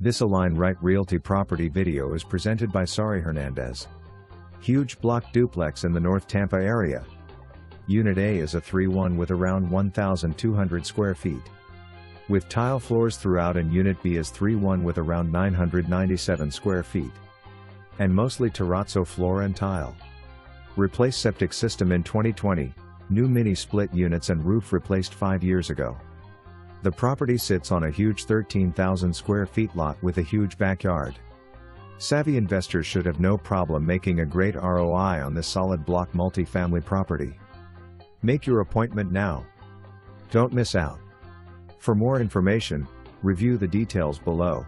This Align Right Realty property video is presented by Sari Hernandez. Huge block duplex in the North Tampa area. Unit A is a 3-1 with around 1,200 square feet. With tile floors throughout, and Unit B is 3-1 with around 997 square feet. And mostly terrazzo floor and tile. Replace septic system in 2020, new mini split units and roof replaced 5 years ago. The property sits on a huge 13,000 square feet lot with a huge backyard. Savvy investors should have no problem making a great ROI on this solid block multi-family property. Make your appointment now. Don't miss out. For more information, review the details below.